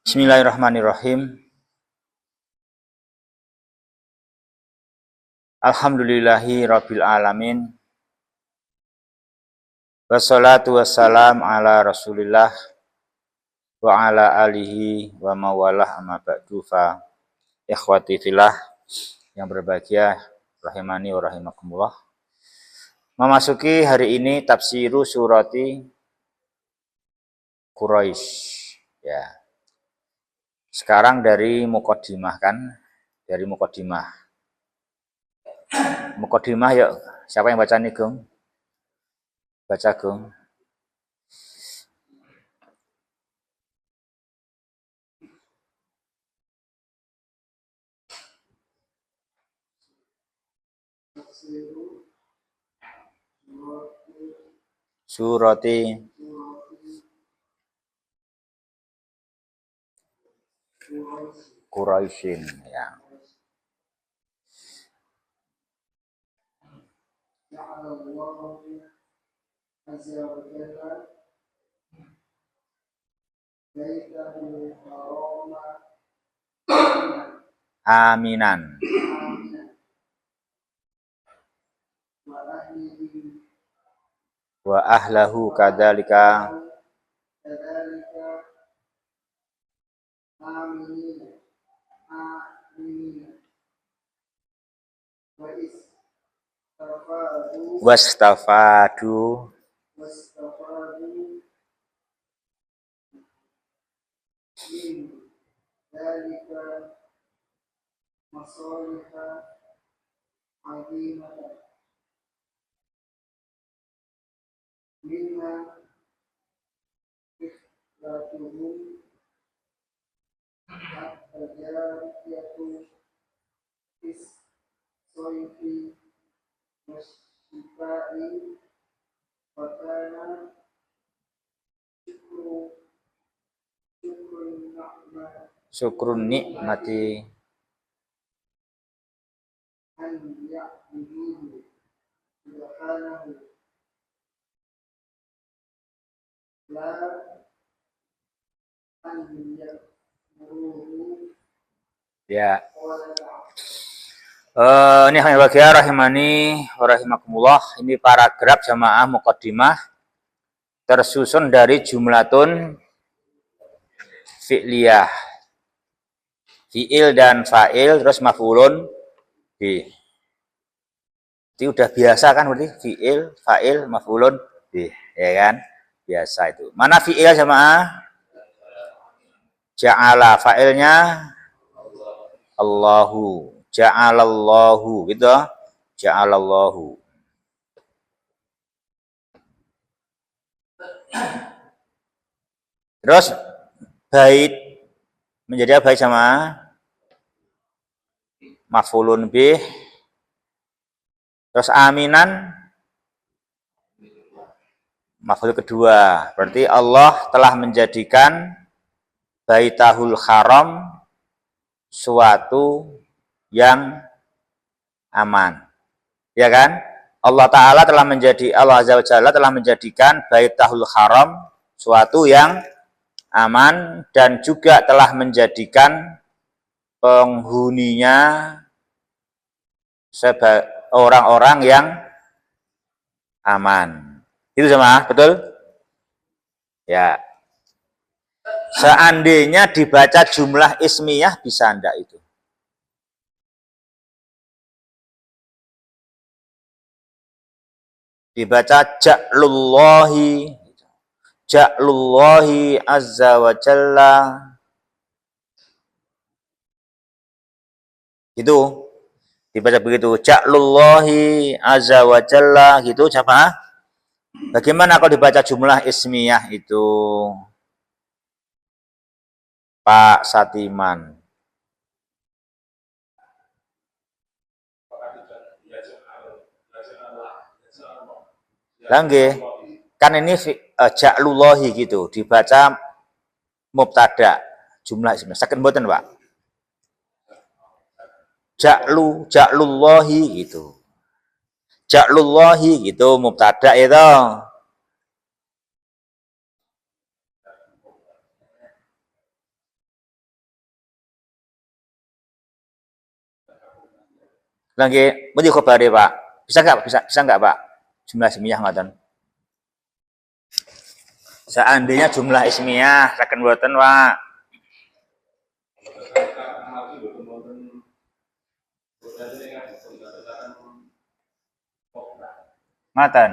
Bismillahirrahmanirrahim. Alhamdulillahi rabbil alamin. Wassalatu wassalam ala Rasulillah wa ala alihi wa mawalah amma ba'du fa ikhwati fillah yang berbahagia rahimani wa rahimakumullah. Memasuki hari ini tafsiru surati Quraisy ya. Sekarang dari muqaddimah kan, dari muqaddimah. Muqaddimah yuk, siapa yang baca nih, Gung? Baca, Gung. Surati Quraisyin ya. Aminan. Wa ahlahu kadzalika wastafadu syukrun nikmati ya. Ini yang bahagia rahimani wa rahimakumullah. Ini paragraf jamaah muqaddimah tersusun dari jumlatun fi'liyah, fi'il dan fa'il, terus maf'ulun bih. Itu udah biasa kan berarti fi'il, fa'il, maf'ulun bih, ya kan? Biasa itu. Mana fi'il jamaah? Ja'ala, fa'ilnya Allahu, ja'alallahu gitu. Ja'alallahu. Terus bait menjadi apa sama maf'ulun bih. Terus aminan maf'ul kedua. Berarti Allah telah menjadikan Baitahul Haram suatu yang aman. Ya kan? Allah Azza wa Jalla telah menjadikan Baitahul Haram suatu yang aman dan juga telah menjadikan penghuninya orang-orang yang aman. Itu sama, betul? Ya. Seandainya dibaca jumlah ismiyah bisa enggak itu? Dibaca Ja'lullahi azza wa jalla. Gitu. Dibaca begitu. Ja'lullahi azza wa jalla gitu siapa? Bagaimana kalau dibaca jumlah ismiyah itu? Pak Satiman. Langge, kan ini ja'lullahi gitu, dibaca mubtada jumlah ismiyah. Saken mboten, Pak? Ja'lullahi gitu. Ja'lullahi gitu mubtada itu. Lagi pundi khabare, Pak? Bisa enggak? Bisa enggak, Pak? Jumlah ismiyah ngoten. Seandainya jumlah ismiyah saged mboten, Pak? Ngoten.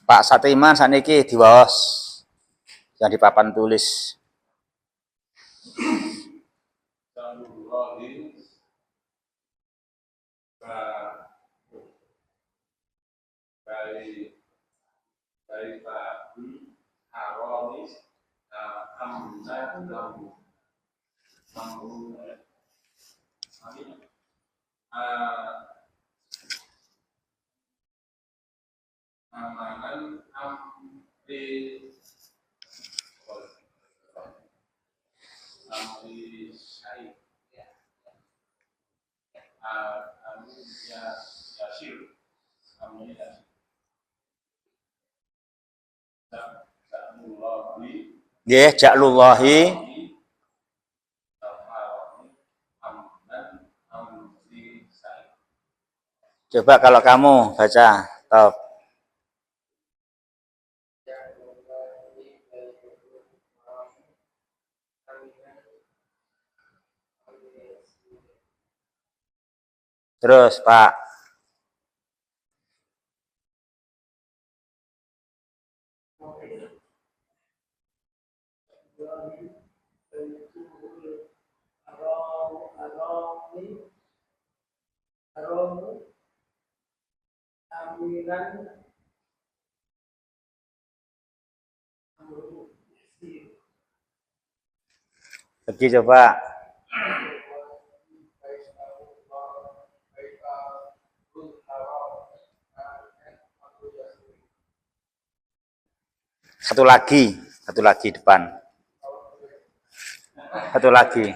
Pak Satriman saniki diwaos yang di papan tulis. Nggih, ja'lullahi. Coba kalau kamu baca, top. Terus, Pak. Pergi coba. Satu lagi depan. Satu lagi.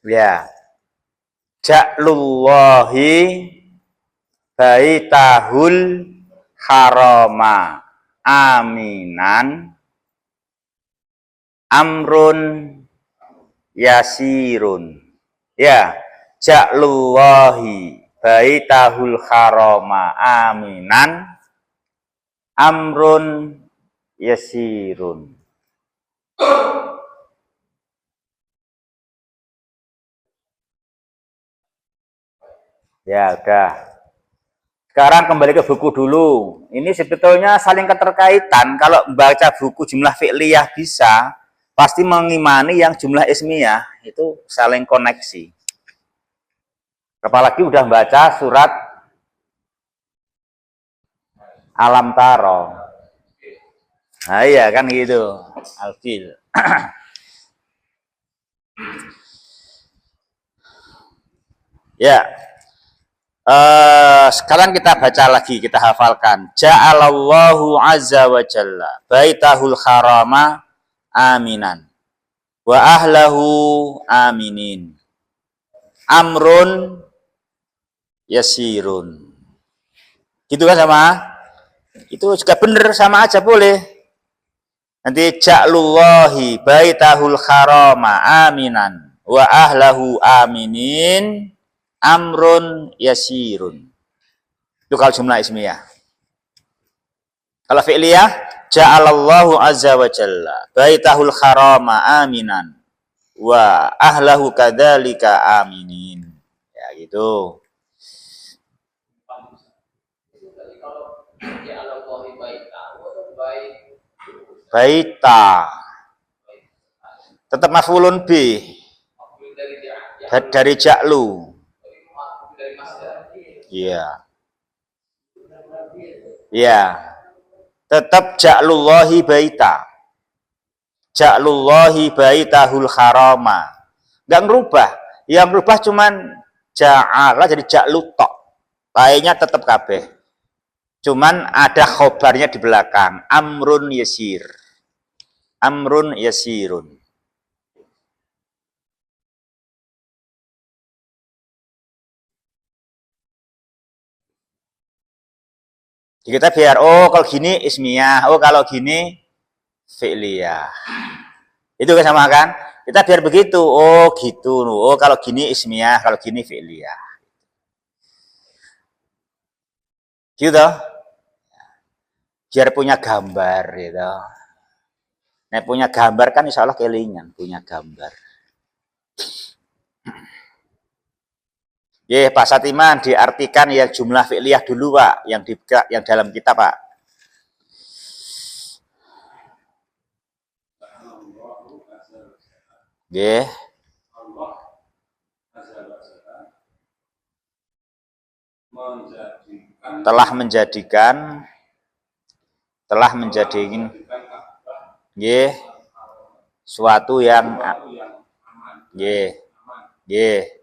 Ya. Ja'lullahi baitahul harama aminan amrun yasirun. Ya, ja'lullahi baitahul harama aminan amrun yasirun. Ya, udah. Sekarang kembali ke buku dulu. Ini sebetulnya saling keterkaitan. Kalau membaca buku jumlah fi'liyah bisa, pasti mengimani yang jumlah ismiyah itu saling koneksi. Apalagi udah baca surat Alam Taro. Nah iya kan gitu. Al-Fil. Ya. Sekarang kita baca lagi, kita hafalkan. Ja'alallahu azza wa jalla baitahul harama aminan wa ahlahu aminin amrun yasirun. Gitu kan sama? Itu juga bener, sama aja boleh. Nanti ja'lullahi baitahul harama aminan wa ahlahu aminin amrun yasirun. Itu kalau jumlah ismiyah. Kalau fi'liyah, ja'alallahu azza wa jalla baitahul harama aminan wa ahlahu kadzalika aminin. Ya gitu. Baita. Tetap maf'ulun bi. Dari ja'lu. Iya. Iya. Tetap ja'lullahi baita. Ja'lullahi baitahul harama. Enggak ngerubah. Yang ngerubah cuman ja'ala jadi ja'lu tok. Lainnya tetap kabeh. Cuman ada khobarnya di belakang. Amrun yasir. Amrun yasirun. Jadi kita biar, oh kalau gini ismiyah, oh kalau gini fi'liyah. Itu kan sama kan? Kita biar begitu, oh gitu. Oh kalau gini ismiyah, kalau gini fi'liyah. Gitu. Biar punya gambar gitu. Nah punya gambar kan insya Allah kelingan, punya gambar. Ya, Pak Satiman diartikan yang jumlah fi'liyah dulu, Pak, yang dalam kitab, Pak. Ya. Telah menjadikan ya, suatu yang ya. Ya.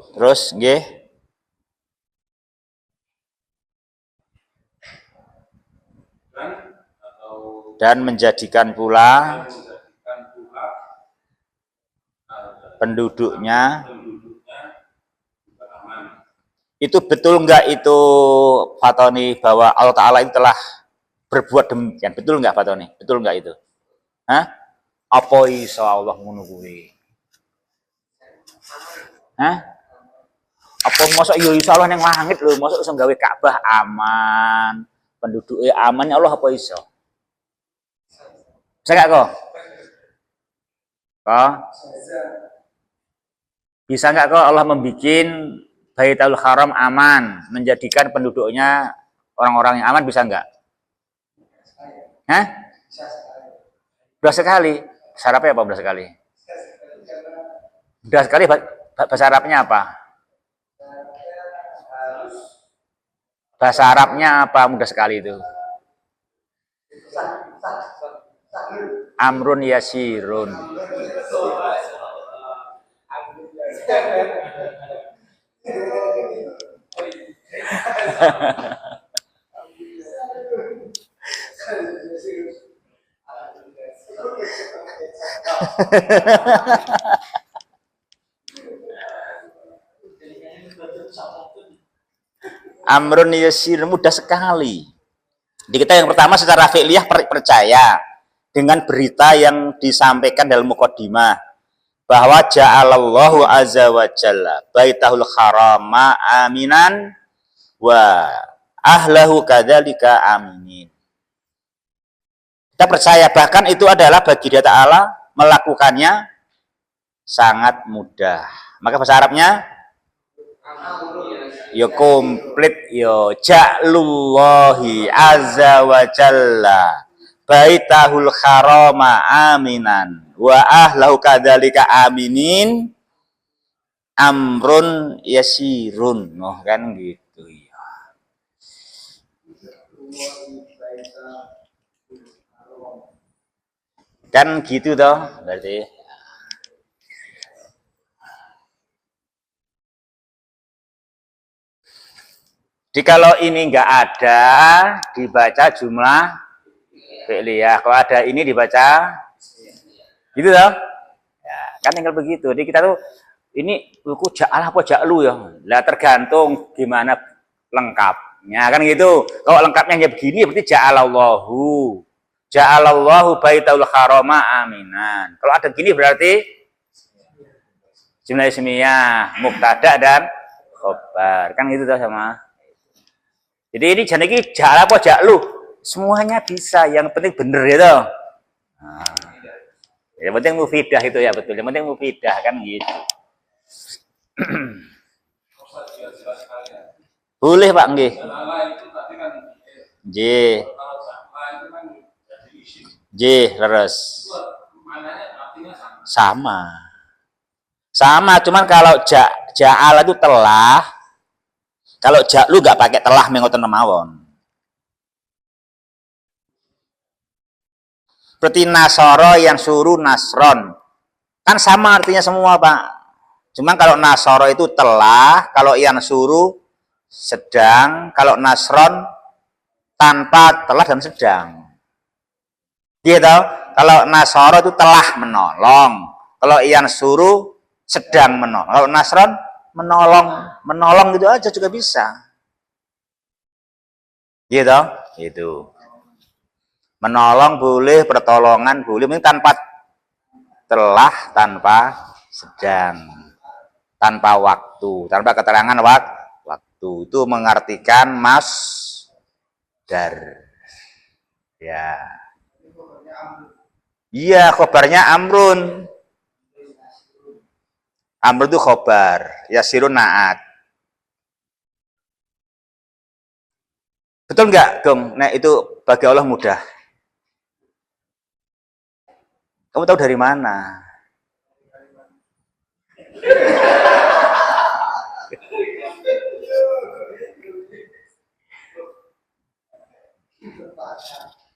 Terus nggih. Dan menjadikan pula penduduknya itu betul enggak itu Fatoni bahwa Allah Ta'ala itu telah berbuat demikian, betul enggak Fatoni? Betul enggak itu? Hah? Apa iso Allah ngono kuwi? Hah? Apa mosok yo iso Allah ning langit lho, mosok iso gawe Ka'bah aman, penduduknya aman, ya Allah apa iso? Bisa enggak kok? Kok? Bisa enggak kok Allah membikin Baitul Haram aman, menjadikan penduduknya orang-orang yang aman, bisa enggak? Hah? Udah sekali. Bahasa Arabnya apa udah sekali? Udah sekali bahasa Arabnya apa? Bahasa Arabnya apa mudah sekali itu? Amrun yasirun. Amrun yasir, mudah sekali. Di kita yang pertama secara fi'liyah percaya dengan berita yang disampaikan dalam muqaddimah bahwa ja'alallahu azza wa jalla baitahul harama aminan wa ahlahu kadzalika aminin. Kita percaya bahkan itu adalah bagi Dia Ta'ala melakukannya sangat mudah. Maka bahasa Arabnya yo komplit yo ja'lullahi azza wa jalla baitahul harama aminan wa ahlahu kadzalika aminin amrun yasirun. Oh kan gitu ya. Kan gitu toh berarti. Jadi kalau ini enggak ada dibaca jumlah fi'liyah. Kalau ada ini dibaca gitu toh. Ya, kan tinggal begitu. Jadi kita tuh ini buku ja'al apa ja'lu ya. Lah tergantung gimana lengkapnya kan gitu. Kalau lengkapnya hanya begini berarti ja'alallahu. Ja'alallahu baitul harama aminan. Kalau ada gini berarti jumlah ismiyah, mubtada dan khobar. Kan gitu tuh sama. Jadi ini jangan lagi ja'al apa ja'lu. Semuanya bisa, yang penting bener gitu. Nah, yang penting mufidah itu ya betul. Yang penting mufidah kan gitu. Boleh Pak nggih. J. J leres. Sama. Sama, cuman kalau ja'al itu telah, kalau ja'lu nggak pakai telah mengoten mawon. Seperti nasoro yang suruh nasron. Kan sama artinya semua, Pak. Cuman kalau nasoro itu telah, kalau yang suruh sedang, kalau nasron tanpa telah dan sedang. Gitu. Kalau nasoro itu telah menolong. Kalau yang suruh sedang menolong. Kalau nasron menolong gitu aja juga bisa. Gitu. Itu. Menolong boleh, pertolongan boleh, ini tanpa telah, tanpa sedang, tanpa waktu, tanpa keterangan waktu. Itu mengartikan masdar. Ya. Iya, khobarnya amrun. Amrun itu khobar, yasirun naat. Betul nggak, Gong? Nah, itu bagi Allah mudah. Kamu tahu dari mana?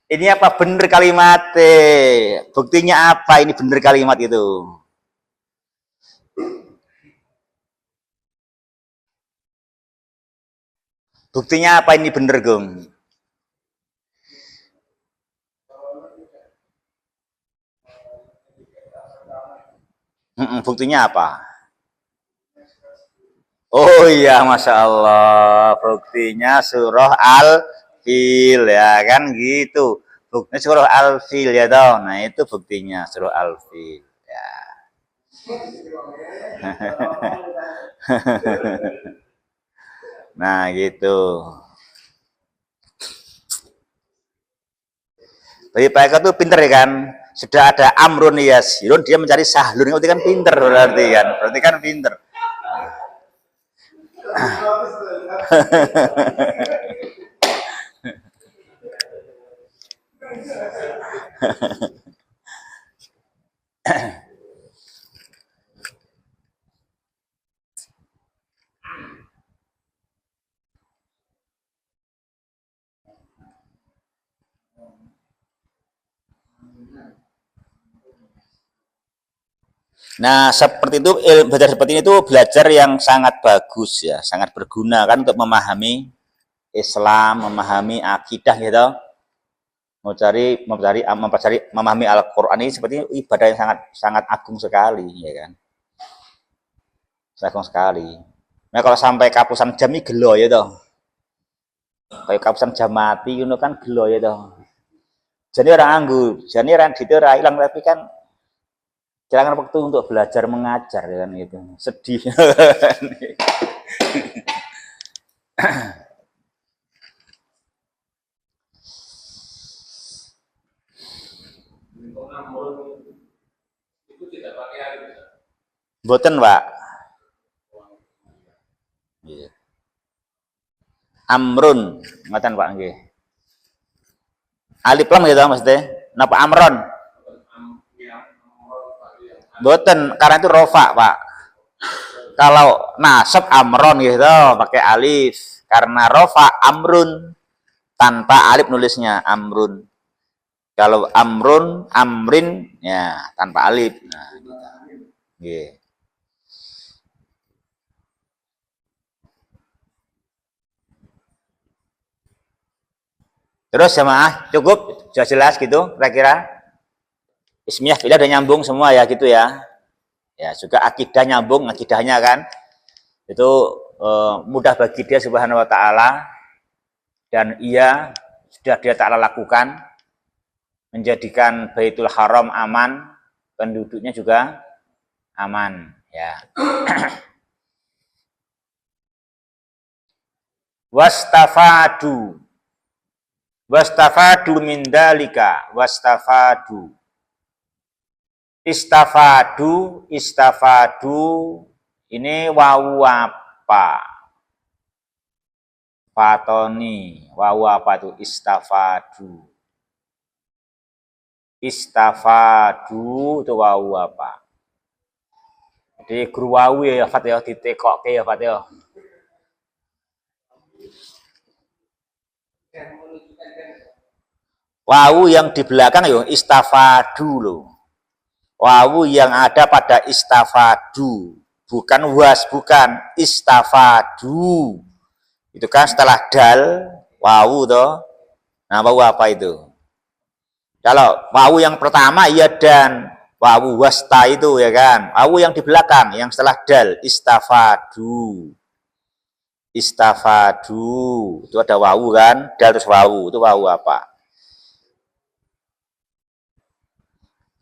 Ini apa bener kalimatnya? Buktinya apa ini bener kalimat itu? Buktinya apa ini bener, Gong? Buktinya apa? Oh iya, Masya Allah. Buktinya surah Al-Fil ya kan gitu. Buktinya surah Al-Fil ya toh. Nah itu buktinya surah Al-Fil. Ya. Nah gitu. Tapi Pak Eko tuh pinter ya kan. Sudah ada amrun yasirun, dia mencari sahlun. Berarti kan pinter berarti kan. Berarti kan pinter. Nah, seperti itu belajar seperti ini itu belajar yang sangat bagus ya, sangat berguna kan untuk memahami Islam, memahami akidah gitu. Memahami Al-Qur'an ini seperti ibadah yang sangat sangat agung sekali ya kan. Agung sekali. Nah, kalau sampai kapusan jam ini gelo ya toh. Kayak kapusan jam mati itu kan gelo ya toh. Jadi orang anggur, jadi orang itu orang hilang tapi kan kehilangan waktu untuk belajar mengajar ya kan gitu. Sedih. Boten, Pak. Iya. Amrun, ngoten Pak nggih. Alif lam gitu maksudnya. Napa amron? Boten, karena itu rofa, Pak. Kalau nasab amron gitu pakai alif. Karena rofa amrun tanpa alif nulisnya amrun. Kalau amrun, amrin ya tanpa alif. Nah, gitu. Yeah. Terus jamaah cukup sudah jelas gitu kira-kira. Ismiyah fi'lah udah nyambung semua ya gitu ya. Ya juga akidah nyambung akidahnya kan. Itu mudah bagi dia subhanahu wa ta'ala dan ia sudah dia ta'ala lakukan menjadikan Baitul Haram aman, penduduknya juga aman, ya. Wastafadu min dalika, wastafadu. Istafadu ini wawu apa? Fatoni, wawu apa itu? Istafadu itu wawu apa? Jadi guru wawu ya Fat ya, ditekokke ya Fat ya. Wawu yang di belakang ya istafadu loh. Wawu yang ada pada istafadu, bukan bukan istafadu. Itu kan setelah dal wawu toh. Nah, wawu apa itu? Kalau wawu yang pertama ya dan, wawu wasta itu ya kan. Wawu yang di belakang yang setelah dal istafadu. Istafadu. Itu ada wawu kan? Dal terus wawu. Itu wawu apa?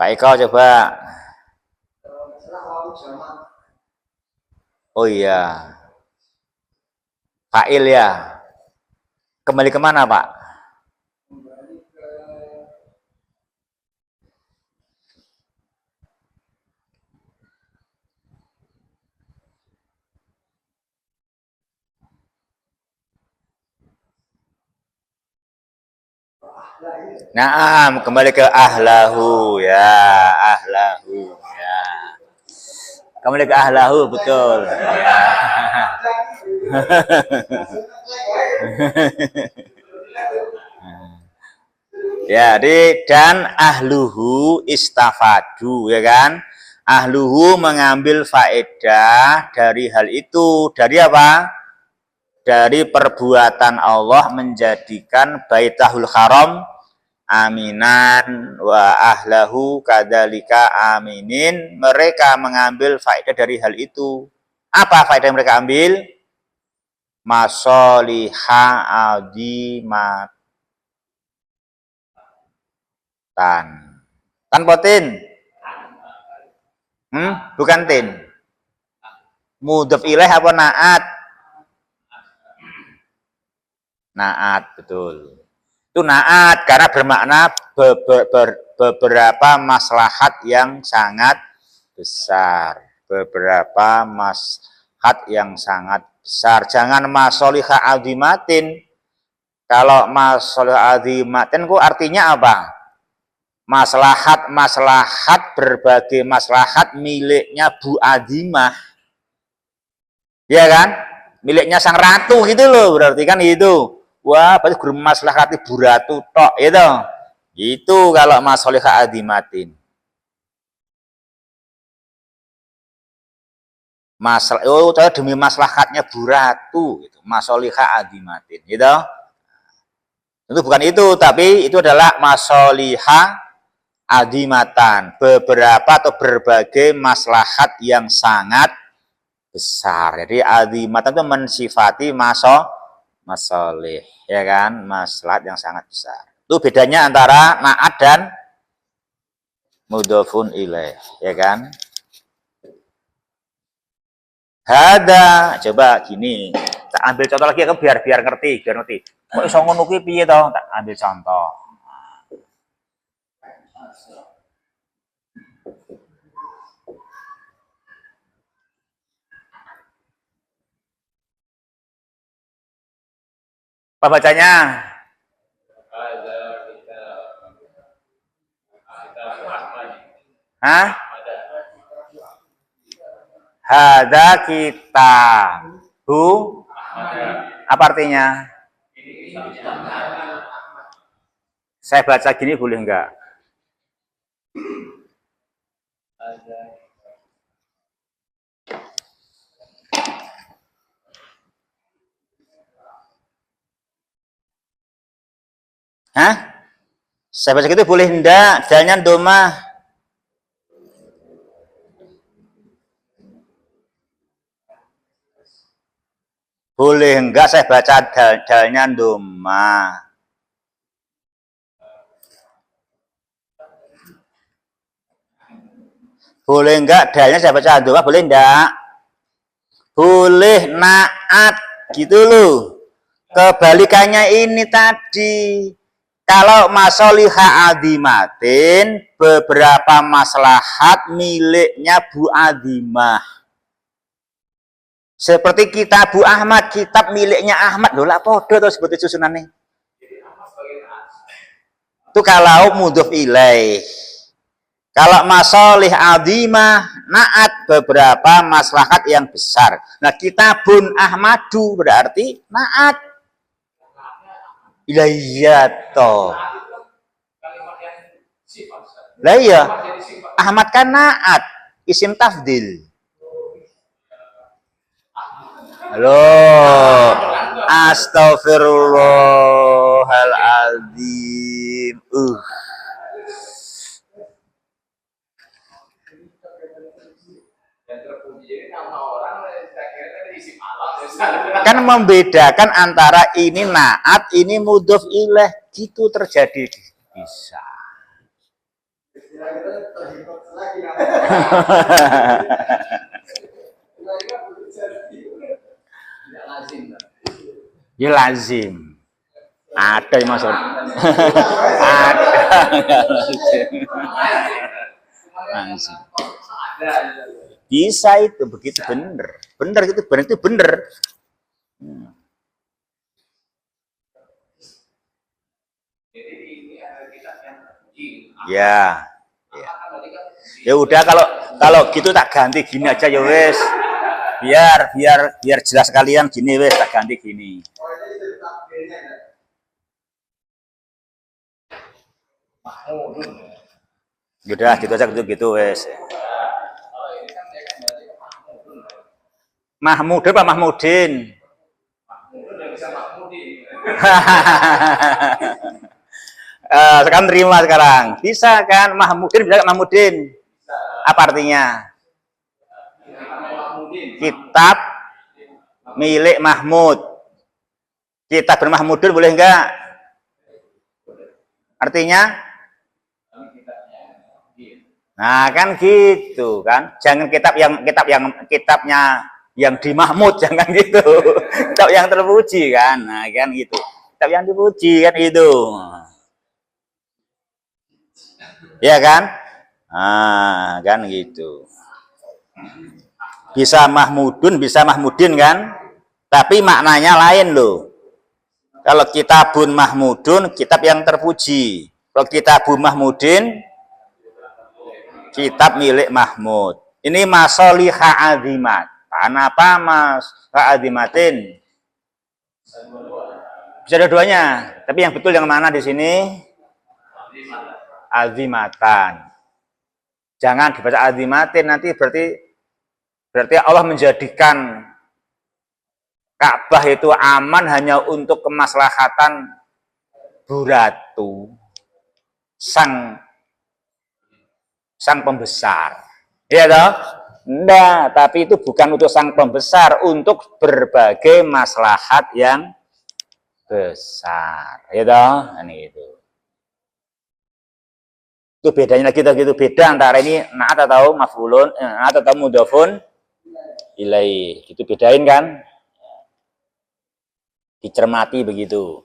Pak Eko coba. Oh iya. Fa'il ya. Kembali kemana Pak? Naam, kembali ke ahlahu ya, ahlahu ya. Kembali ke ahlahu betul. Ya. Ya, dan ahluhu istafadu ya kan? Ahluhu mengambil faedah dari hal itu. Dari apa? Dari perbuatan Allah menjadikan Baitahul Haram aminan wa ahlahu kadzalika aminin. Mereka mengambil faedah dari hal itu. Apa faedah yang mereka ambil? Masoliha azimatan. Tanpa tin. Bukan tin. Mudhaf ilaih apa naat? Naat, betul. Itu naat karena bermakna beberapa maslahat yang sangat besar. Beberapa maslahat yang sangat besar. Jangan masoliha azimatin. Kalau masoliha azimatin itu artinya apa? Maslahat, berbagai maslahat miliknya Bu Azimah. Ya kan? Miliknya sang ratu gitu loh, berarti kan itu. Wah, berarti guru maslahati Bu Ratu tok itu. Itu kalau masolihah azimatin. Demi maslahatnya Bu Ratu gitu. Masolihah azimatin gitu. Itu bukan itu, tapi itu adalah masolihah azimatan. Beberapa atau berbagai maslahat yang sangat besar. Jadi azimatan itu mensifati masolih, ya kan, maslahat yang sangat besar. Itu bedanya antara naat dan mudhofun ilaih, ya kan. Hada, coba gini, tak ambil contoh lagi ya, biar ngerti, Kok iso ngono kuwi piye to? Tak ambil contoh. Apa bacanya? Hah? Hada kita. Apa artinya? Saya baca gini boleh enggak? Hah? Saya baca gitu boleh enggak? Dalnya doma. Boleh enggak saya baca dalnya doma? Boleh enggak dalnya saya baca doa, boleh enggak? Boleh naat gitu loh. Kebalikannya ini tadi. Kalau masoliha adimatin, beberapa maslahat miliknya Bu Adimah. Seperti kitab Bu Ahmad, kitab miliknya Ahmad. Loh lah podo tuh seperti susunannya. Itu kalau mudhof ilaih. Kalau masolih adimah, naat beberapa maslahat yang besar. Nah, kitabun Ahmadu berarti naat. Iya toh. Lah iya. Ahmad kan naat, isim tafdil. Halo. Astaghfirullahaladzim. Kan membedakan antara ini naat, ini mudhof ilaih, gitu terjadi bisa. Ya lazim. Ada yang masuk. Ada. Lazim. Bisa itu begitu bener. Bener itu bener itu bener. Ya. Ya udah kalau gitu tak ganti gini aja ya wes. Biar jelas kalian gini wes tak ganti gini. Udah gitu aja gitu wes. Mahmudin apa Mahmudin? Sekarang terima sekarang. Bisa kan Mahmudin bisa Mahmudin? Apa artinya? Kitab milik Mahmud. Kitab bermahmudun boleh enggak? Artinya? Nah, kan gitu kan. Jangan kitabnya yang di Mahmud, jangan gitu. Kitab yang terpuji kan. Nah, kan gitu. Kitab yang dipuji kan itu. Ya kan? Nah, kan gitu. Bisa Mahmudun, bisa Mahmudin kan? Tapi maknanya lain loh. Kalau kitabun Mahmudun, kitab yang terpuji. Kalau kitabun Mahmudin, kitab milik Mahmud. Ini masoliha azimat. Kenapa mas azimatin? Bisa dua-duanya. Tapi yang betul yang mana di sini? Azimatan. Jangan dibaca azimatin, nanti berarti Allah menjadikan Ka'bah itu aman hanya untuk kemaslahatan Buratu, sang pembesar. Iya toh? Enggak, tapi itu bukan untuk sang pembesar, untuk berbagai maslahat yang besar. Iya toh? Ini itu. Itu bedanya lagi gitu, beda antara ini naat atau maf'ulun, naat atau mudhofun ilaih. Itu bedain kan? Dicermati begitu.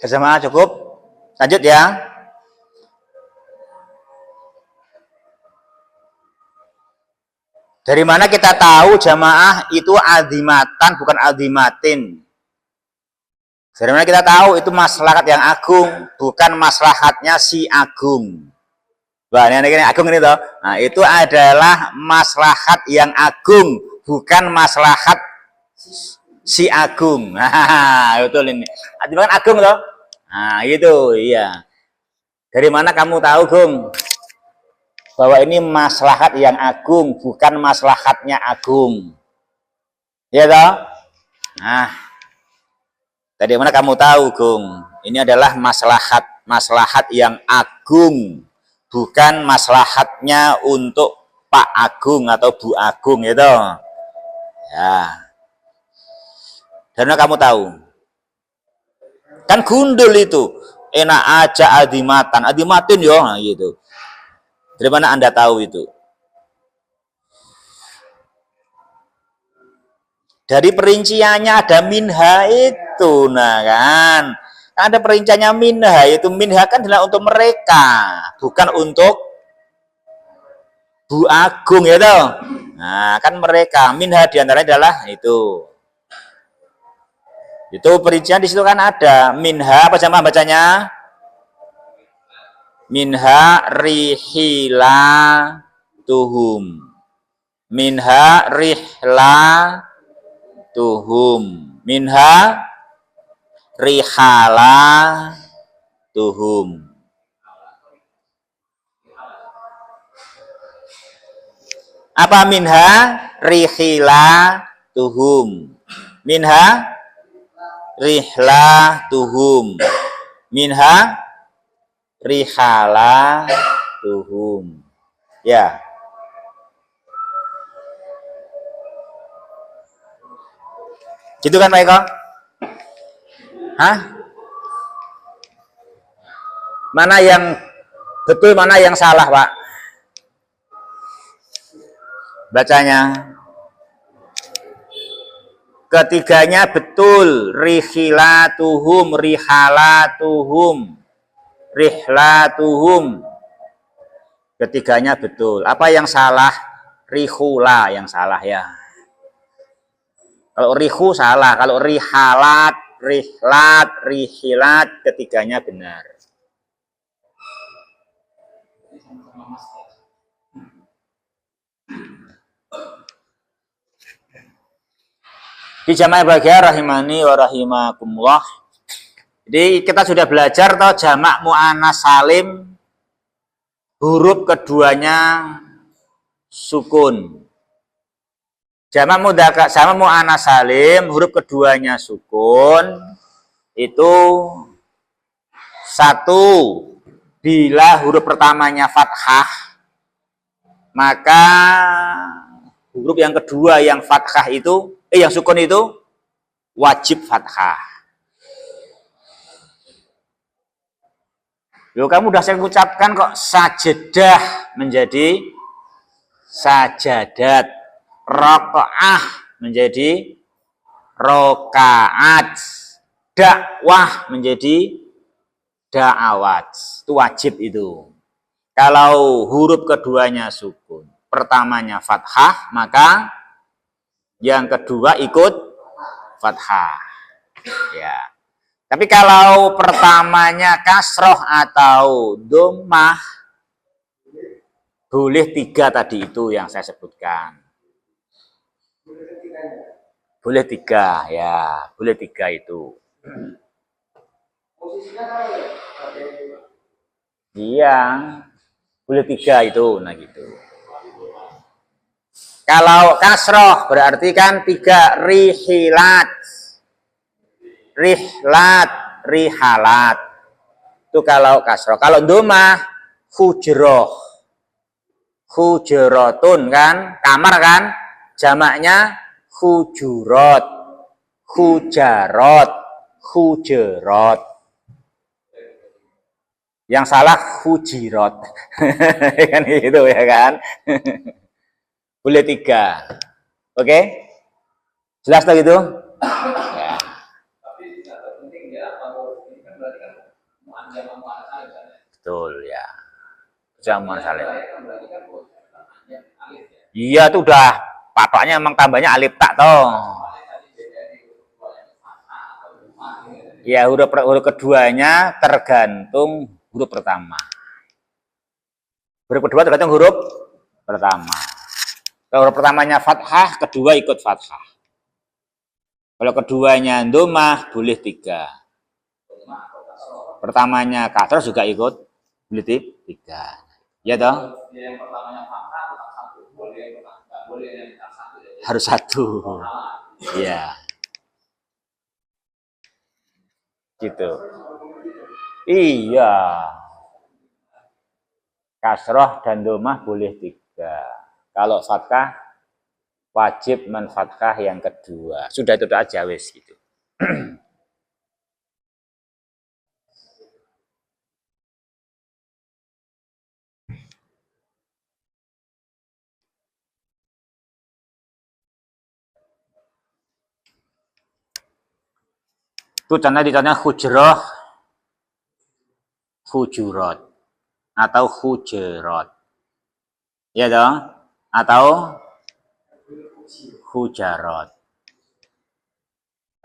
Jamaah cukup. Lanjut ya. Dari mana kita tahu jamaah itu azimatan bukan azimatin? Dari mana kita tahu itu maslahat yang agung bukan maslahatnya si agung? Wah, ini agung ini toh. Nah, itu adalah maslahat yang agung bukan maslahat si agung. Nah, betul ini. Azimatan agung toh. Nah, itu iya. Dari mana kamu tahu, Gung? Bahwa ini maslahat yang agung, bukan maslahatnya agung. Ya toh? Nah, dari mana kamu tahu, Gung? Ini adalah maslahat yang agung, bukan maslahatnya untuk Pak Agung atau Bu Agung, gitu. Ya. Dari mana kamu tahu? Kan gundul itu. Enak aja adimatin yo, nah, gitu. Dari mana Anda tahu itu? Dari perinciannya ada minha itu, nah kan. Ada perinciannya minha, itu minha kan adalah untuk mereka, bukan untuk Bu Agung ya toh. Nah, kan mereka, minha diantaranya adalah itu. Itu perincian di situ kan ada minha apa jamaah bacanya? Minha rihila tuhum. Minha rihla tuhum. Minha rihala tuhum. Apa minha rihila tuhum? Minha rihla tuhum. Minha rihala tuhum. Ya. Gitu kan Pak Eko? Hah? Mana yang betul, mana yang salah, Pak? Bacanya. Ketiganya betul. Rihilatuhum, rihalatuhum, rihlatuhum. Ketiganya betul. Apa yang salah? Rihula yang salah ya. Kalau rihu salah, kalau rihalat, rihlat, rihilat, ketiganya benar. Di jamaah bahagia rahimani wa rahimakumullah. Jadi kita sudah belajar toh jamak muannas salim, huruf keduanya sukun. Jamak muannas salim, huruf keduanya sukun. Itu satu, bila huruf pertamanya fathah, maka huruf yang kedua yang fathah itu, yang sukun itu wajib fathah. Loh, kamu udah saya ucapkan kok sajadah menjadi sajadat, rakaah menjadi rakaat, dakwah menjadi da'awat. Itu wajib itu. Kalau huruf keduanya sukun, pertamanya fathah, maka yang kedua ikut fathah. Ya. Tapi kalau pertamanya kasroh atau dhammah, boleh tiga tadi itu yang saya sebutkan. Boleh tiga, ya. Boleh tiga itu. Iya. Boleh tiga itu, nah gitu. Kalau kasroh berarti kan tiga, rihilat, rihlat, rihalat. Itu kalau kasroh. Kalau dhammah, hujroh, hujrotun kan, kamar kan, jamaknya hujurot, hujarot, hujerot. Yang salah hujirot. Kan gitu ya kan. Boleh tiga. Oke? Jelas tak gitu? Ya. Betul ya. Zaman Salim. Iya tuh udah patoknya emang tambahnya alif tak toh. Ya huruf keduanya tergantung huruf pertama. Huruf kedua tergantung huruf pertama. Kalau huruf pertamanya fathah, kedua ikut fathah. Kalau keduanya domah boleh 3. Pertamanya kasroh juga ikut boleh 3. Ya toh? Harus 1. Iya. Gitu. Iya. Kasroh dan domah boleh 3. Kalau fathah wajib menfathah yang kedua. Sudah itu aja wis gitu. Itu contohnya hujroh, hujurat, atau hujurat. Ya dong? Atau hujarat.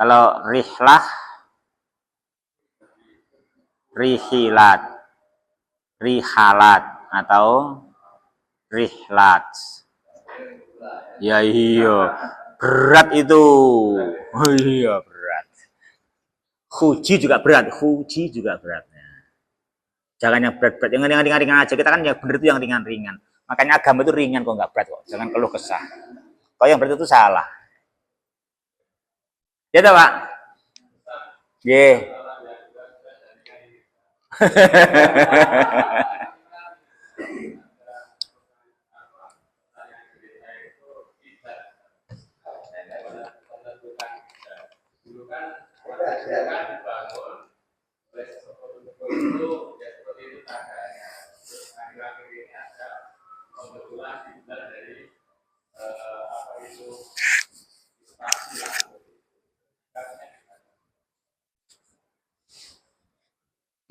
Kalau rihlah, rihilat, rihalat, atau rihlat. Ya iya, berat itu. Oh iya, berat. Huji juga berat, huji juga beratnya. Jangan yang berat-berat, yang ringan-ringan aja. Kita kan yang benar itu yang ringan-ringan. Makanya agama itu ringan kok, nggak berat kok. Jangan keluh kesah. Kalau yang berat itu salah. Ya toh, Pak? Ye.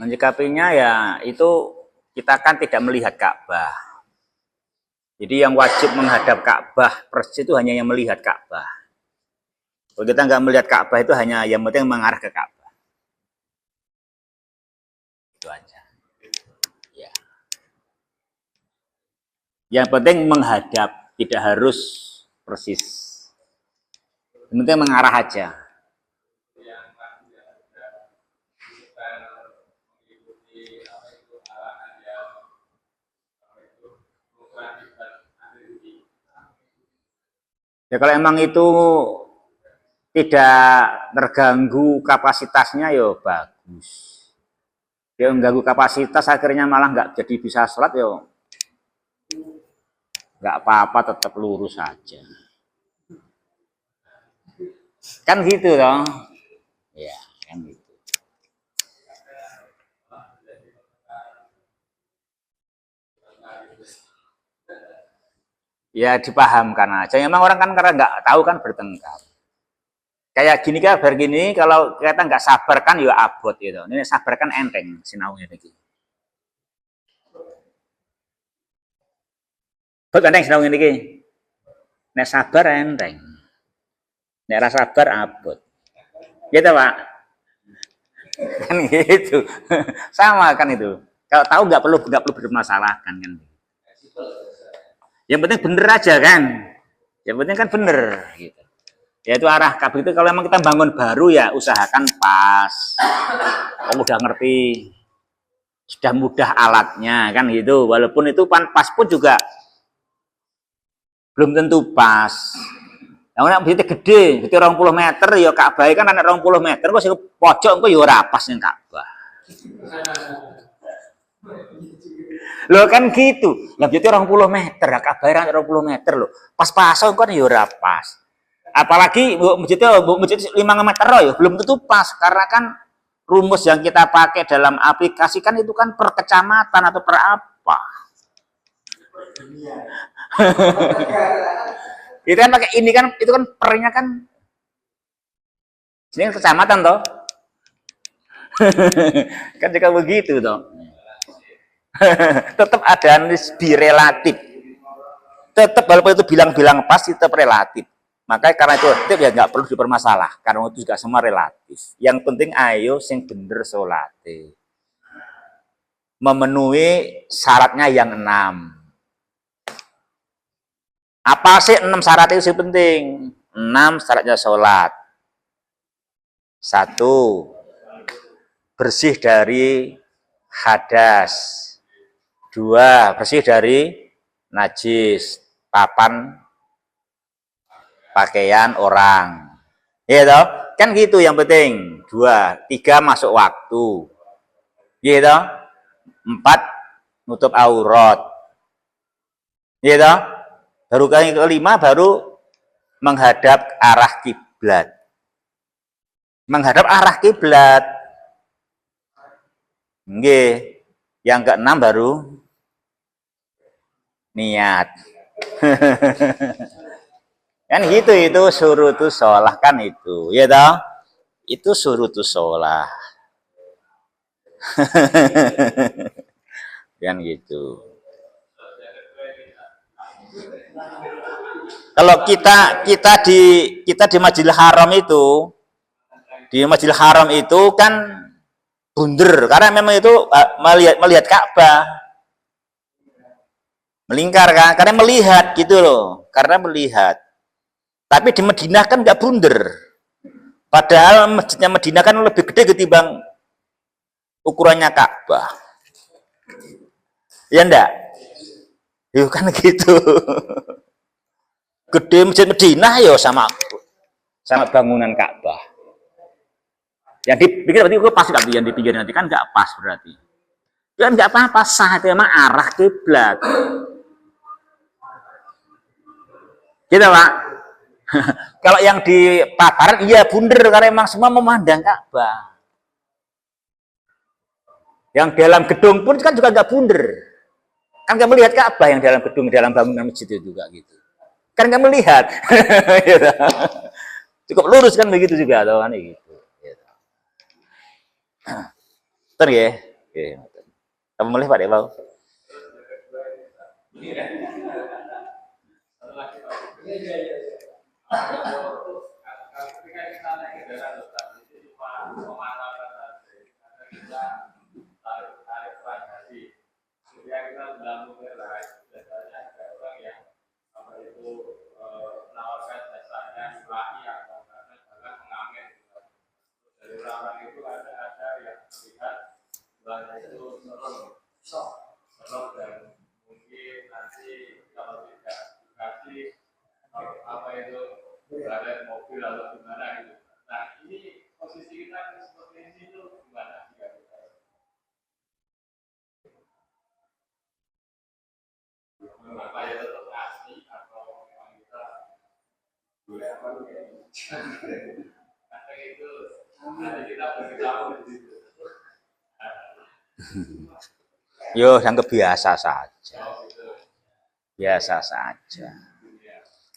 Menyikapinya ya itu kita kan tidak melihat Ka'bah. Jadi yang wajib menghadap Ka'bah persis itu hanya yang melihat Ka'bah. Kalau kita nggak melihat Ka'bah itu hanya yang penting mengarah ke Ka'bah. Itu aja. Ya. Yang penting menghadap, tidak harus persis. Yang penting mengarah aja. Ya kalau emang itu tidak terganggu kapasitasnya ya bagus. Dia mengganggu kapasitas akhirnya malah nggak jadi bisa sholat ya nggak apa-apa, tetap lurus saja. Kan gitu dong. Ya kan gitu. Ya dipahamkan aja. Memang orang kan karena nggak tahu kan bertengkar. Kayak gini kan begini, kalau kita nggak sabar kan ya abot gitu. Ini sabar kan enteng sinaunya begini. Abot enteng sinaunya begini. Nek sabar enteng. Nek rasa sabar abot. Gitu Pak. Kan gitu. Sama kan itu. Kalau tahu nggak perlu bermasalahkan kan. Yang penting bener aja kan. Yang penting kan bener gitu. Ya itu arah kabel itu kalau memang kita bangun baru ya usahakan pas. Kamu udah ngerti. Sudah mudah alatnya kan gitu. Walaupun itu pas pun juga belum tentu pas. Nah, nek bite gede, bite 20 meter ya Ka'bah kan ana 20 meter kok sing pojok engko ya ora pas ning Ka'bah. Loh kan gitu. Lah bite 20 meter, Ka'bah kan 20 meter loh. Pas-pasan kan ya ora pas. Apalagi masjid 5 meter ya belum tentu pas karena kan rumus yang kita pakai dalam aplikasi kan itu kan per kecamatan atau per apa. Itu kan pakai ini kan itu kan pernya kan ini kecamatan toh. Kan juga begitu toh. Tetap ada nisbi relatif. Tetap walaupun itu bilang-bilang pas, tetap relatif. Makanya karena itu relatif ya nggak perlu dipermasalah. Karena itu juga semua relatif. Yang penting ayo sing bener solate. Memenuhi syaratnya yang 6. Apa sih 6 syarat itu sih penting? 6 syaratnya sholat. 1. Bersih dari hadas. 2. Bersih dari najis, papan pakaian orang. Iya toh? Kan gitu yang penting. 2. 3. Masuk waktu. Iya toh? 4. Nutup aurat. Iya toh? Baru kali kelima baru menghadap arah kiblat. Menghadap arah kiblat. Nggih. Yang keenam baru niat. Kan gitu itu surutus sholah kan itu. Ya toh? Itu surutus sholah. Kan gitu. Kalau kita di Masjidil Haram itu, kan bunder karena memang itu melihat Ka'bah. Melingkar kan? Karena melihat gitu loh. Karena melihat. Tapi di Madinah kan nggak bunder. Padahal masjidnya Madinah kan lebih gede ketimbang ukurannya Ka'bah. Ya enggak? Yuk kan gitu. Gede masjid Madinah ya sama bangunan Ka'bah. Yang dipikir berarti itu pas nggak yang dipikir nanti kan nggak pas berarti. Kan nggak apa-apa sah itu emang arah kiblat. Gitu Pak. Kalau yang di paparan iya bunder karena emang semua memandang Ka'bah. Yang dalam gedung pun kan juga nggak bunder. Kan nggak melihat Ka'bah yang dalam gedung, dalam bangunan masjid itu juga gitu. Kan nggak melihat. Cukup lurus kan begitu juga atau kan gitu. Betul ya? Kamu mulai Pak Dewau. Yo, yang biasa saja. Biasa saja.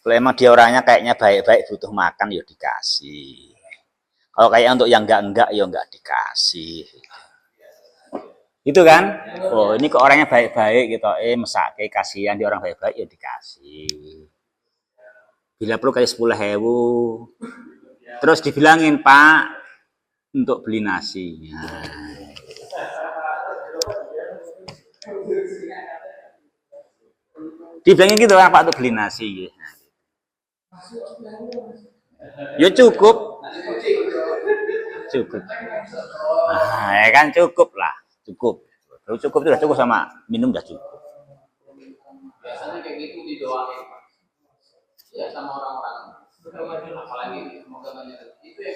Kalau emang dia orangnya kayaknya baik-baik butuh makan, ya dikasih. Kalau kayak untuk yang enggak, ya enggak dikasih. Gitu kan? Oh, ini kok orangnya baik-baik gitu. Mesake kasihan dia orang baik-baik, ya dikasih. Bila perlu kayak 10.000. Terus dibilangin, Pak, untuk beli nasi. Dibilangin gitu kan, Pak, untuk beli nasi. Ya cukup. Cukup. Nah, ya kan cukup lah. Cukup. Cukup itu udah cukup sama minum udah cukup. Biasanya kayak gitu didoain. Ya sama orang-orang. Apalagi semoga banyak itu ya.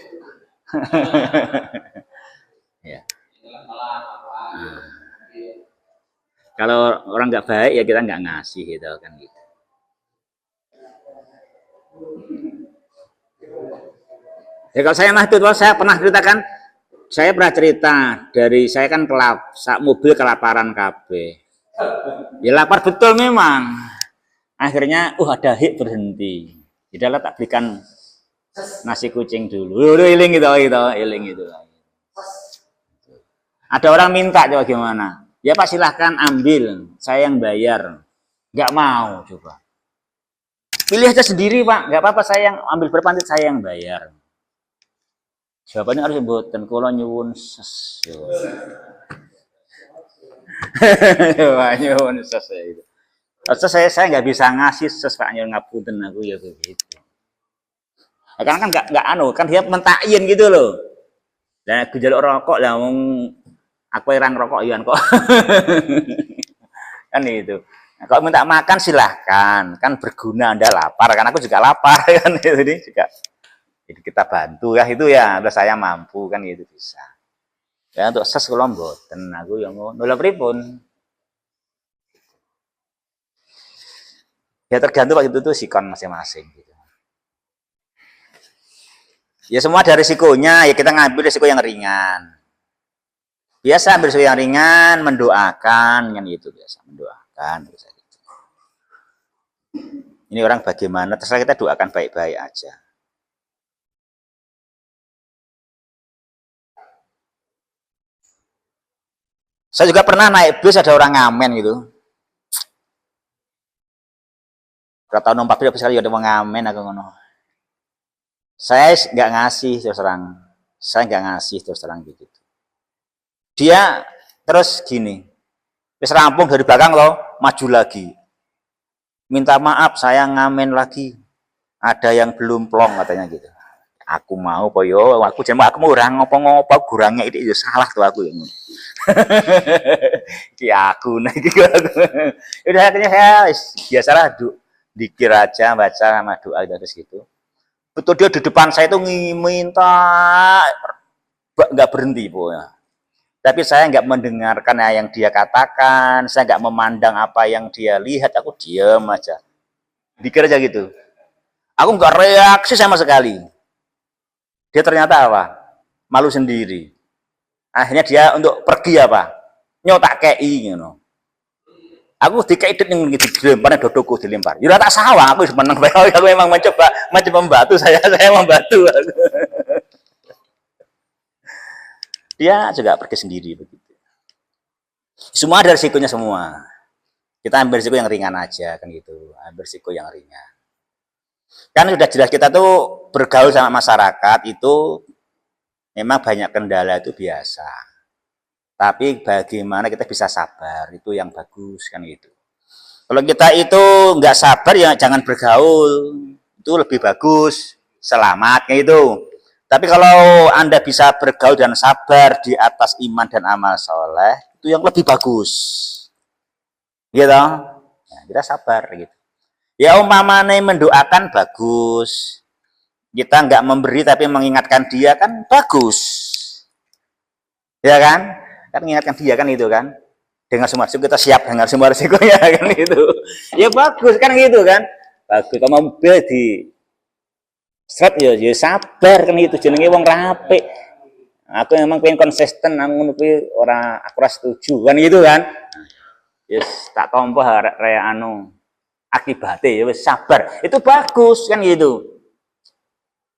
Ya. Malah Kalau orang nggak baik ya kita nggak ngasih gitu kan gitu. Ya kalau saya mah itu saya pernah ceritakan, saya pernah cerita dari saya kan mobil kelaparan KB. Ya lapar betul memang. Akhirnya ada hik berhenti. Jadilah tak belikan nasi kucing dulu. Udah iling gitu, iling gitu. Ada orang minta coba gimana? Ya Pak silahkan ambil, saya yang bayar. Nggak mau coba. Pilih aja sendiri Pak, nggak apa-apa saya yang ambil berapa nanti saya yang bayar. Jawabannya harus mboten kula nyuwun ses. Nyuwun ses itu. Terus saya nggak bisa ngasih ses Pak nyuwun ngapunten aku ya begitu. Karena kan nggak anu kan dia mentakin gitu loh. Dan aku jaluk rokok lah wong aku yang rokok ya kok. Kan itu. Nah, kalau minta makan silahkan, kan berguna Anda lapar, kan aku juga lapar kan ini juga. Jadi kita bantu ya itu ya, udah saya mampu kan gitu bisa. Ya untuk ses kula mboten, aku yang ngono lha pripun. Ya tergantung waktu itu sikon masing-masing gitu. Ya semua ada risikonya, ya kita ngambil risiko yang ringan. Biasa ambil risiko yang ringan, mendoakan kan gitu biasa, mendoakan biasa gitu. Ini orang bagaimana, terserah kita doakan baik-baik aja. Saya juga pernah naik bus ada orang ngamen gitu. Berapa tahun numpak bis sekali ada orang ngamen aku ngono. Saya nggak ngasih terus terang. Saya nggak ngasih terus terang gitu. Dia terus gini. Wis rampung dari belakang loh, maju lagi. Minta maaf saya ngamen lagi. Ada yang belum plong katanya gitu. Aku mau poyo, aku jangan aku mau orang ngopo-ngopo kurangnya itu salah tuh aku yang aku nah gitu aku. Udah akhirnya saya biasalah dikir aja baca sama doa terus gitu. Betul dia di depan saya itu minta nggak berhenti pokoknya. Tapi saya nggak mendengarkan yang dia katakan, saya nggak memandang apa yang dia lihat, aku diam aja. Dikir aja gitu. Aku nggak reaksi sama sekali. Dia ternyata apa? Malu sendiri. Akhirnya dia untuk pergi apa? Nyotak kei gitu. Aku dikaidet yang dilempar dodokku dilempar. Ya tak sawah aku seneng bae aku memang mencoba membantu saya membantu. Dia juga pergi sendiri begitu. Semua ada risikonya semua. Kita ambil risiko yang ringan aja kan gitu. Ambil risiko yang ringan. Kan sudah jelas kita tuh bergaul sama masyarakat itu memang banyak kendala itu biasa. Tapi bagaimana kita bisa sabar itu yang bagus kan gitu. Kalau kita itu nggak sabar ya jangan bergaul, itu lebih bagus, selamat kayak gitu. Tapi kalau Anda bisa bergaul dan sabar di atas iman dan amal soleh, itu yang lebih bagus. Gitu. Nah, kita sabar gitu. Ya umpamanya mendoakan bagus. Kita nggak memberi tapi mengingatkan dia kan bagus. Ya kan? Kan mengingatkan dia kan itu kan. Dengan semua risiko kita siap dengan semua risikonya kan gitu. Ya bagus kan gitu kan. Bagus kalau mobil di strap ya sabar kan itu jenenge wong rapi. Aku memang pengen konsisten namun orang aku ora setuju kan gitu kan. Yes, tak tompo raya anu akibatnya ya wis sabar. Itu bagus kan gitu.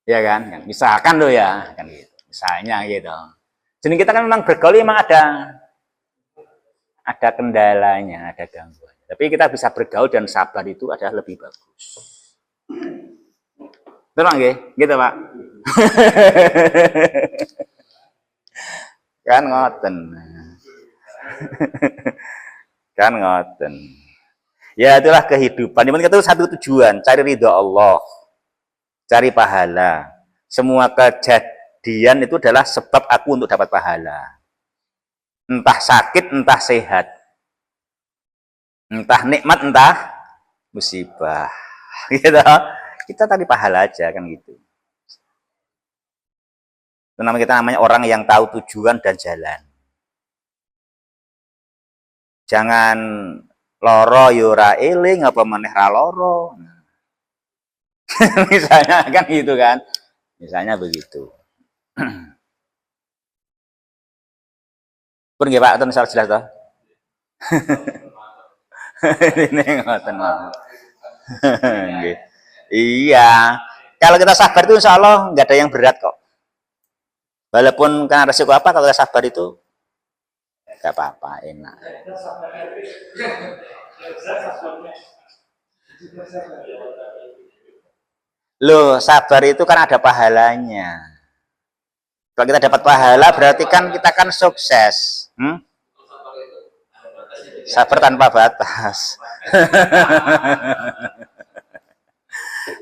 Ya kan? Misalkan loh ya kan gitu. Misalnya gitu. Jadi kita kan memang bergaul memang ada kendalanya, ada gangguan. Tapi kita bisa bergaul dan sabar itu adalah lebih bagus. Betul nggih? Gitu, Pak. Kan ngoten. Kan ngoten. Ya itulah kehidupan. Yang penting itu satu tujuan, cari ridho Allah. Cari pahala. Semua kejadian itu adalah sebab aku untuk dapat pahala. Entah sakit, entah sehat. Entah nikmat, entah musibah. Gitu. Kita tadi pahala aja kan gitu. Itu namanya orang yang tahu tujuan dan jalan. Jangan loro yura eling apa meneh ra loro. Misalnya kan gitu kan. Misalnya begitu. Pun nggih Pak, ten jelas toh. Ini ngoten mawon. Nggih. Iya. Kalau kita sabar itu insya Allah nggak ada yang berat kok. Walaupun karena resiko apa kalau kita sabar itu Gak apa-apa, enak. Loh, sabar itu kan ada pahalanya. Kalau kita dapat pahala berarti kan kita kan sukses. Sabar tanpa batas.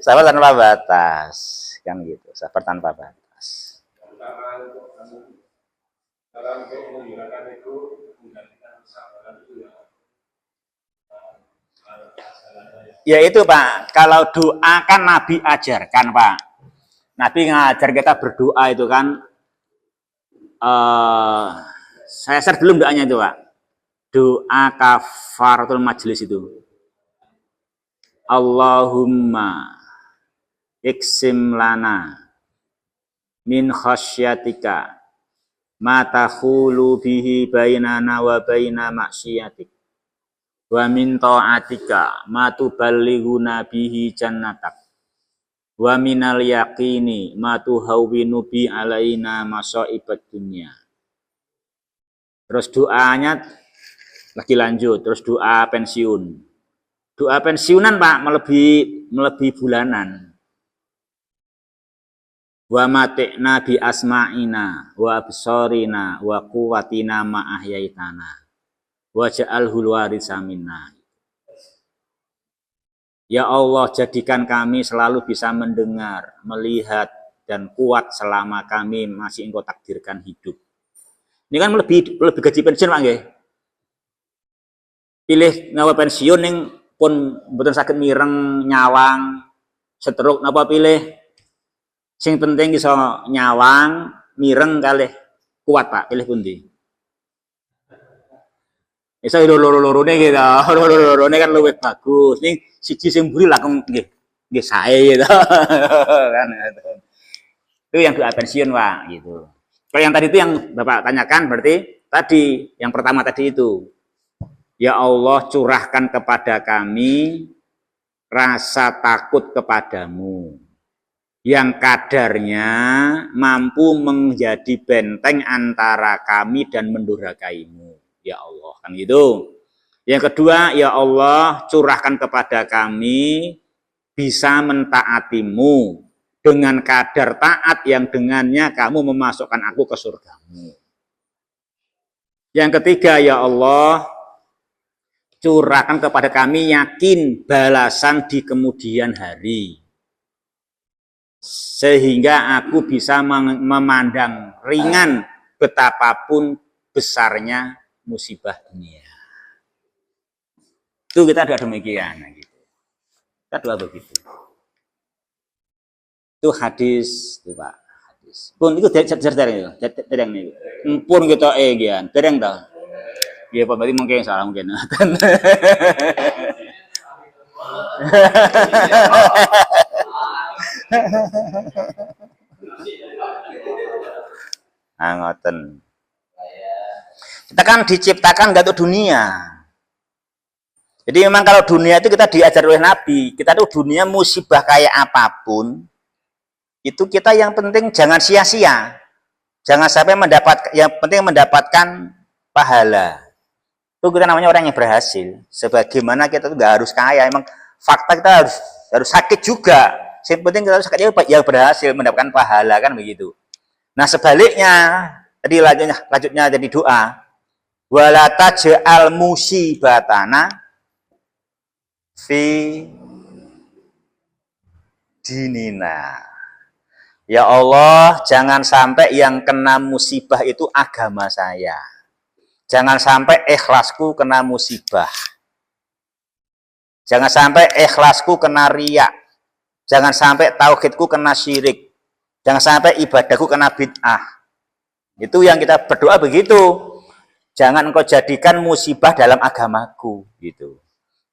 Sabar tanpa batas. Kan gitu, sabar tanpa batas. Ya itu Pak, kalau doa kan Nabi ajarkan Pak. Nabi ngajar kita berdoa itu kan. Saya share belum doanya itu Pak. Doa kafaratul majlis itu. Allahumma iksim lana min khasyatika ma takhulu bihi bainana wa baina maksiatik wa min ta'atika ma tuballighuna bihi jannatak wa minal yaqini ma tuhawwinu bi alaina masaibat dunya. Terus doanya lagi lanjut, terus doa pensiun. Doa pensiunan Pak melebihi bulanan. Wa mati'na bi asma'ina wa absarina wa quwwatina ma ahyaitana waj'alhul waritsa minna. Ya Allah, jadikan kami selalu bisa mendengar, melihat dan kuat selama kami masih Engkau takdirkan hidup. Ini kan lebih gaji pensiun Pak nggih. Pilih ngawa pensiun yang pun betul sakit mireng, nyawang, stroke napa pilih sing penting iso nyawang, mireng kalih kuat Pak, pilih pundi? Iso loro-lorone gitu. Loro-lorone kan luwih bagus. Ning siji sing mburi langkung nggih sae gitu. Kan itu yang doa pensiun Pak gitu. Kalau yang tadi itu yang Bapak tanyakan berarti tadi yang pertama tadi itu. Ya Allah, curahkan kepada kami rasa takut kepadamu yang kadarnya mampu menjadi benteng antara kami dan mendurhakaimu. Ya Allah, kan gitu. Yang kedua, ya Allah, curahkan kepada kami bisa mentaatimu dengan kadar taat yang dengannya kamu memasukkan aku ke surgamu. Yang ketiga, ya Allah, curahkan kepada kami yakin balasan di kemudian hari. Sehingga aku bisa memandang ringan betapapun besarnya musibah dunia. Itu kita doa demikian. Gitu. Kita doa begitu. Itu hadis, itu Pak. Hadis. Pun itu dereng itu. Pun kita gian, dereng tau. Ya, Pak, berarti mungkin salah mungkin. Ngoten. Kita kan diciptakan gak untuk dunia. Jadi memang kalau dunia itu kita diajar oleh Nabi, kita tuh dunia musibah kayak apapun, itu kita yang penting jangan sia-sia. Jangan sampai yang penting mendapatkan pahala. Itu kita namanya orang yang berhasil. Sebagaimana kita tuh nggak harus kaya, emang fakta kita harus sakit juga. Yang penting kita harus sakit yang berhasil mendapatkan pahala kan begitu. Nah sebaliknya tadi lanjutnya jadi doa. Wala taj'al musibatana fi dinina. Ya Allah, jangan sampai yang kena musibah itu agama saya. Jangan sampai ikhlasku kena musibah. Jangan sampai ikhlasku kena riya. Jangan sampai tauhidku kena syirik. Jangan sampai ibadahku kena bid'ah. Itu yang kita berdoa begitu. Jangan engkau jadikan musibah dalam agamaku gitu.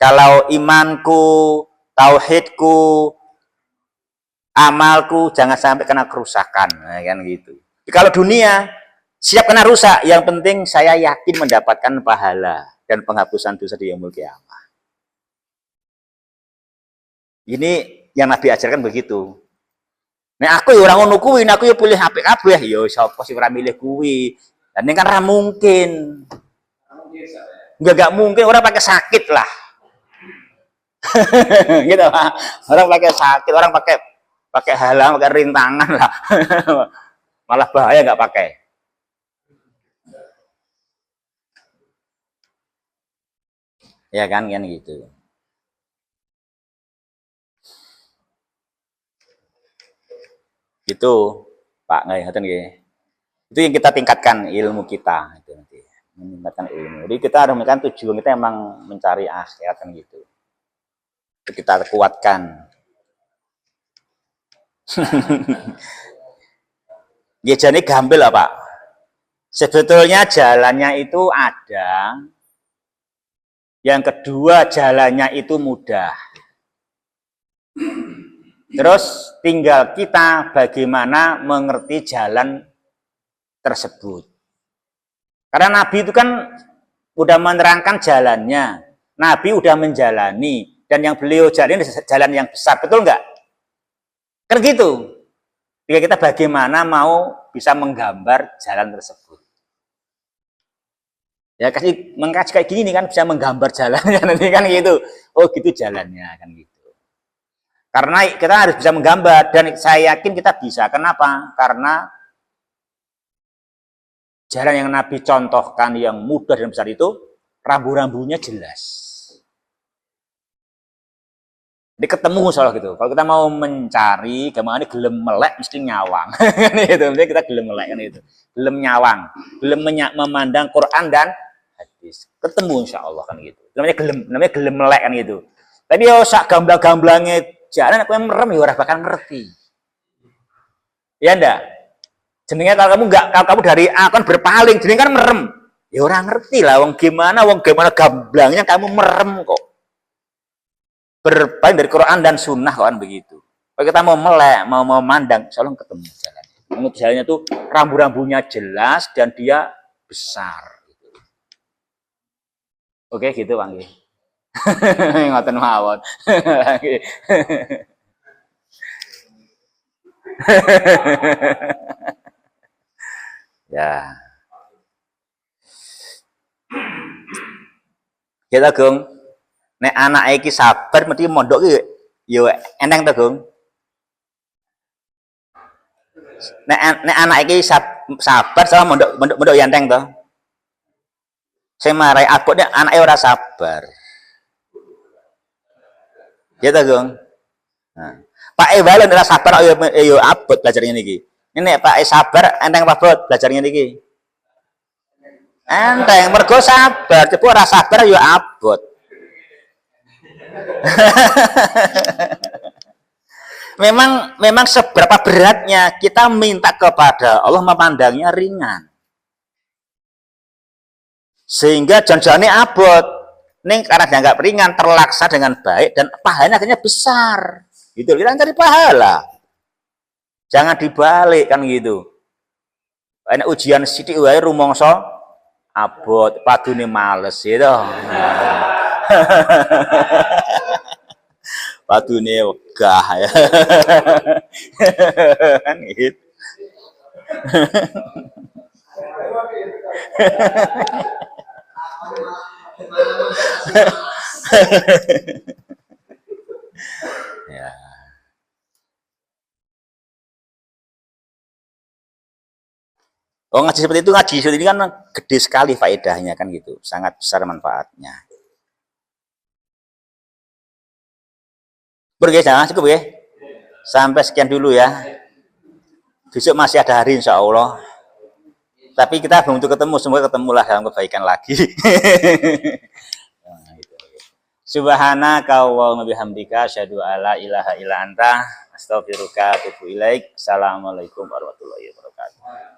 Kalau imanku, tauhidku, amalku jangan sampai kena kerusakan, kan gitu. Kalau dunia siap kena rusak, yang penting saya yakin mendapatkan pahala dan penghapusan dosa di yaumul qiyamah. Ini yang Nabi ajarkan begitu. Nah aku ya orang ngono kuwi, aku ya pilih apik kabeh, ya sapa sing ora milih kuwi. Dan ini kan ora mungkin. Enggak mungkin orang pakai sakit lah. Gitu Pak. Orang pakai sakit, orang pakai halang, pakai rintangan lah. Malah bahaya nggak pakai. Ya kan gitu. Itu Pak ngoten nggih. Itu yang kita tingkatkan ilmu kita itu nanti. Meningkatkan ilmu. Jadi kita harus kan tujuan kita emang mencari akhirat kan gitu. Itu kita kuatkan. Ya jadi gampil lah Pak. Sebetulnya jalannya itu ada. Yang kedua jalannya itu mudah. Terus tinggal kita bagaimana mengerti jalan tersebut. Karena Nabi itu kan udah menerangkan jalannya. Nabi udah menjalani. Dan yang beliau jalani jalan yang besar. Betul nggak? Kan gitu. Jika kita bagaimana mau bisa menggambar jalan tersebut. Ya kasih mengkaji kayak gini kan bisa menggambar jalannya nanti kan gitu. Oh gitu jalannya kan gitu. Karena kita harus bisa menggambar dan saya yakin kita bisa. Kenapa? Karena jalan yang Nabi contohkan yang mudah dan besar itu rambu-rambunya jelas. Jadi ketemu soal gitu. Kalau kita mau mencari gimana gelem melek mesti nyawang. Gitu. Jadi kita gelem melek kan itu. Gelem nyawang, gelem memandang Quran dan hadis. Ketemu insya Allah kan gitu. Namanya gelem melek kan gitu. Tapi yo sak gamblang-gamblangnya jalan aku yang merem ya ora bakal ngerti. Ya ndak? Jenenge kalau kamu dari A kan berpaling, jenenge kan merem. Ya orang ngerti lah wong gimana gamblangnya kamu merem kok. Berpaling dari Quran dan Sunnah kan begitu. Kalau kita mau melek, mau memandang, selalu ketemu jalannya. Jalannya itu rambu-rambunya jelas dan dia besar. Oke gitu Bang. Ngoten mawon. Ya. Kita Gung. Nek anak iki sabar mesti mondok iki yo eneng to, Gung. Nek anak iki sabar sama mondok yo enteng to. Sing marai abot nek anake ora sabar. Ya to, Gung. Nah, Pak E wae ora sabar yo abot belajar ngene iki. Ini Pak E sabar enteng apa abot belajar ngene iki. Enteng mergo sabar, cepu ora sabar yo abot. memang seberapa beratnya kita minta kepada Allah memandangnya ringan sehingga janjane abot nih karena dianggap ringan terlaksa dengan baik dan pahalanya akhirnya besar gitu. Kita cari pahala jangan dibalik kan gitu. Enak ujian sidik wae rumangsa abot padune males gitu. Padune wegah ya. Kan gitu. Ya. Oh ngaji seperti itu, ngaji seperti ini kan gede sekali faedahnya kan gitu, sangat besar manfaatnya. Oke, jangan cukup ya. Sampai sekian dulu ya. Besok masih ada hari insya Allah. Tapi kita belum untuk ketemu, semoga ketemulah dalam kebaikan lagi. Subhanaka wa bihamdika asyhadu alla ilaha illa anta astaghfiruka wa atubu ilaik. Assalamualaikum warahmatullahi wabarakatuh.